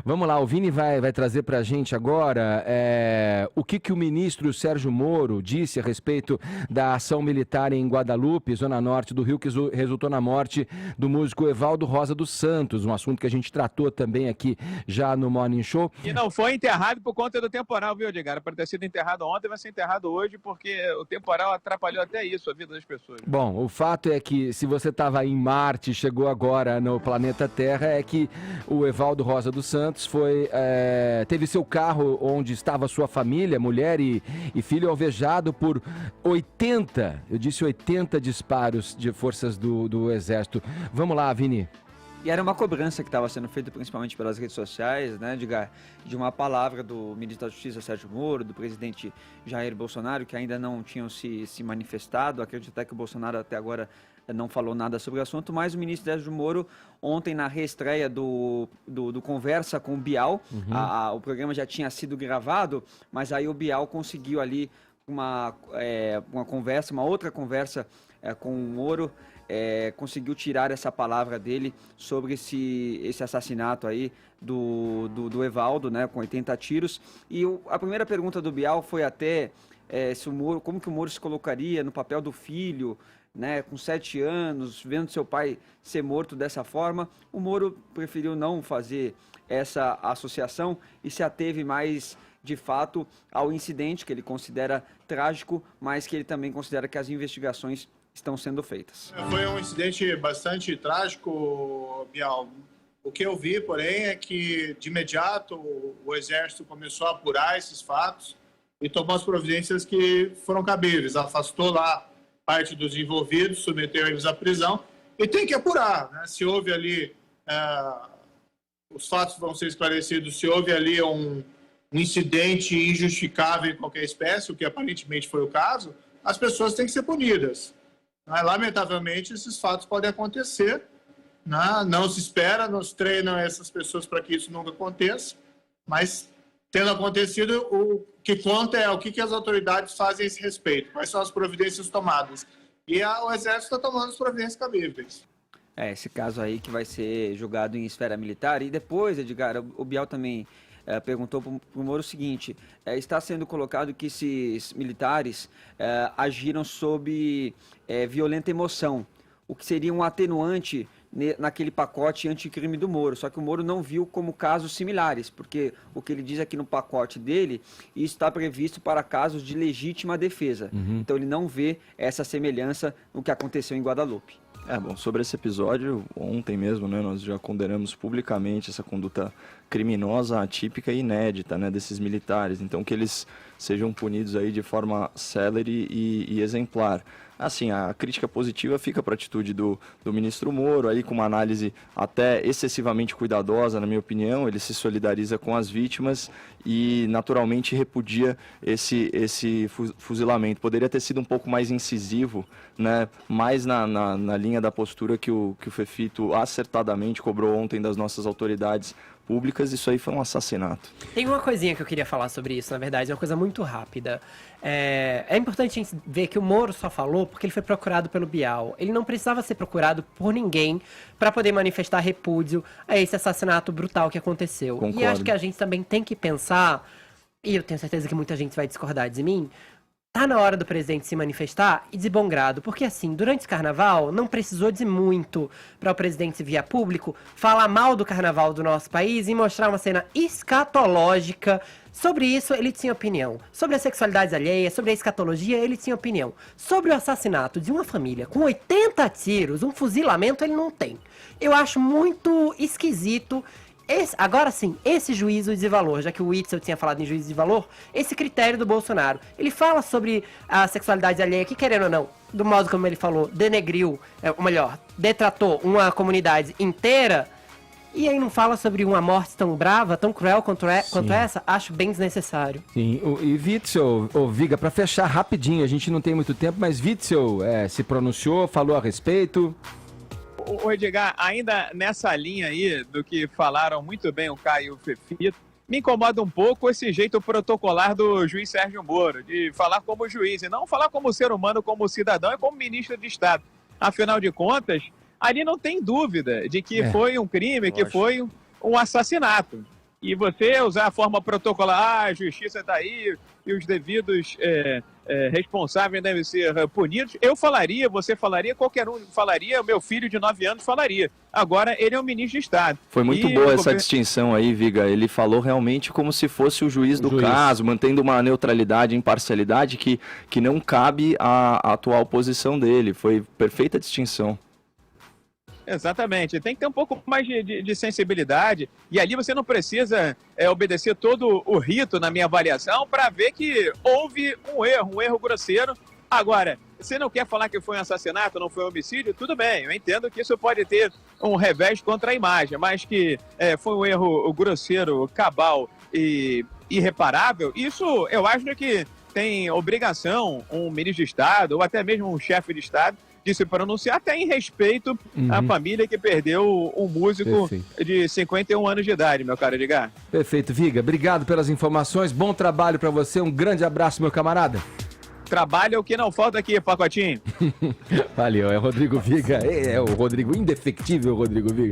Vamos lá, o Vini vai trazer para a gente agora o que o ministro Sérgio Moro disse a respeito da ação militar em Guadalupe, zona norte do Rio, que resultou na morte do músico Evaldo Rosa dos Santos, um assunto que a gente tratou também aqui já no Morning Show. E não foi enterrado por conta do temporal, viu, Edgar? Para ter sido enterrado ontem, vai ser enterrado hoje, porque o temporal atrapalhou até isso, a vida das pessoas. Bom, o fato é que se você estava em Marte e chegou agora no planeta Terra, é que o Evaldo Rosa dos Santos teve seu carro onde estava sua família, mulher e filho, alvejado por 80 disparos de forças do Exército. Vamos lá, Vini. E era uma cobrança que estava sendo feita principalmente pelas redes sociais, né, Edgar, de uma palavra do ministro da Justiça, Sérgio Moro, do presidente Jair Bolsonaro, que ainda não tinham se manifestado. Acredito até que o Bolsonaro até agora não falou nada sobre o assunto, mas o ministro Sérgio Moro, ontem na reestreia do Conversa com o Bial, o programa já tinha sido gravado, mas aí o Bial conseguiu ali uma outra conversa com o Moro, conseguiu tirar essa palavra dele sobre esse assassinato aí do Evaldo, né, com 80 tiros. E a primeira pergunta do Bial foi até como que o Moro se colocaria no papel do filho, né, com 7 anos, vendo seu pai ser morto dessa forma. O Moro preferiu não fazer essa associação e se ateve mais, de fato, ao incidente que ele considera trágico, mas que ele também considera que as investigações estão sendo feitas. Foi um incidente bastante trágico, Bial. O que eu vi, porém, é que de imediato o Exército começou a apurar esses fatos e tomou as providências que foram cabíveis. Afastou lá parte dos envolvidos, submeteu eles à prisão e tem que apurar, né? Se houve ali, os fatos vão ser esclarecidos, se houve ali um incidente injustificável em qualquer espécie, o que aparentemente foi o caso, as pessoas têm que ser punidas. Lamentavelmente, esses fatos podem acontecer, né? Não se espera, nos treinam essas pessoas para que isso nunca aconteça, mas tendo acontecido, o que conta é o que as autoridades fazem a esse respeito, quais são as providências tomadas. E o Exército está tomando as providências cabíveis. Esse caso aí que vai ser julgado em esfera militar. E depois, Edgar, o Bial também perguntou para o Moro o seguinte: está sendo colocado que esses militares agiram sob violenta emoção, o que seria um atenuante naquele pacote anticrime do Moro. Só que o Moro não viu como casos similares, porque o que ele diz aqui no pacote dele, isso está previsto para casos de legítima defesa. Então ele não vê essa semelhança no que aconteceu em Guadalupe. Bom, sobre esse episódio, ontem mesmo, né, nós já condenamos publicamente essa conduta criminosa, atípica e inédita, né, desses militares. Então, que eles sejam punidos aí de forma célere e exemplar. Assim, a crítica positiva fica para a atitude do ministro Moro, aí com uma análise até excessivamente cuidadosa, na minha opinião. Ele se solidariza com as vítimas e, naturalmente, repudia esse fuzilamento. Poderia ter sido um pouco mais incisivo, né, mais na linha da postura que o Fefito acertadamente cobrou ontem das nossas autoridades públicas. Isso aí foi um assassinato. Tem uma coisinha que eu queria falar sobre isso, na verdade, é uma coisa muito rápida. É importante a gente ver que o Moro só falou porque ele foi procurado pelo Bial. Ele não precisava ser procurado por ninguém para poder manifestar repúdio a esse assassinato brutal que aconteceu. Concordo. E acho que a gente também tem que pensar, e eu tenho certeza que muita gente vai discordar de mim, tá na hora do presidente se manifestar e de bom grado, porque assim, durante o carnaval, não precisou de muito para o presidente se vir a público falar mal do carnaval do nosso país e mostrar uma cena escatológica. Sobre isso, ele tinha opinião. Sobre a sexualidade alheia, sobre a escatologia, ele tinha opinião. Sobre o assassinato de uma família com 80 tiros, um fuzilamento, ele não tem. Eu acho muito esquisito. Agora sim, esse juízo de valor, já que o Witzel tinha falado em juízo de valor, esse critério do Bolsonaro, ele fala sobre a sexualidade alheia, que querendo ou não, do modo como ele falou, denegriu, ou melhor, detratou uma comunidade inteira, e aí não fala sobre uma morte tão brava, tão cruel quanto essa, acho bem desnecessário. Sim, e Witzel, Viga, para fechar rapidinho, a gente não tem muito tempo, mas Witzel se pronunciou, falou a respeito. O Edgar, ainda nessa linha aí do que falaram muito bem o Caio e o Fefito, me incomoda um pouco esse jeito protocolar do juiz Sérgio Moro, de falar como juiz, e não falar como ser humano, como cidadão e como ministro de Estado. Afinal de contas, ali não tem dúvida de que foi um crime, que foi um assassinato. E você usar a forma protocolar, a justiça está aí e os devidos responsáveis devem ser punidos. Eu falaria, você falaria, qualquer um falaria, o meu filho de 9 anos falaria. Agora, ele é um ministro de Estado. Foi muito boa essa distinção aí, Viga. Ele falou realmente como se fosse o juiz do caso, mantendo uma neutralidade e imparcialidade que não cabe à atual posição dele. Foi perfeita distinção. Exatamente, tem que ter um pouco mais de sensibilidade, e ali você não precisa obedecer todo o rito na minha avaliação para ver que houve um erro grosseiro. Agora, você não quer falar que foi um assassinato, não foi um homicídio, tudo bem, eu entendo que isso pode ter um revés contra a imagem, mas que foi um erro grosseiro, cabal e irreparável, isso eu acho que tem obrigação um ministro de Estado ou até mesmo um chefe de Estado de se pronunciar, até em respeito à família que perdeu um músico de 51 anos de idade, meu caro Edgar. Perfeito, Viga. Obrigado pelas informações. Bom trabalho para você. Um grande abraço, meu camarada. Trabalho é o que não falta aqui, Pacotinho. Valeu, é o Rodrigo Viga. É o Rodrigo, indefectível Rodrigo Viga.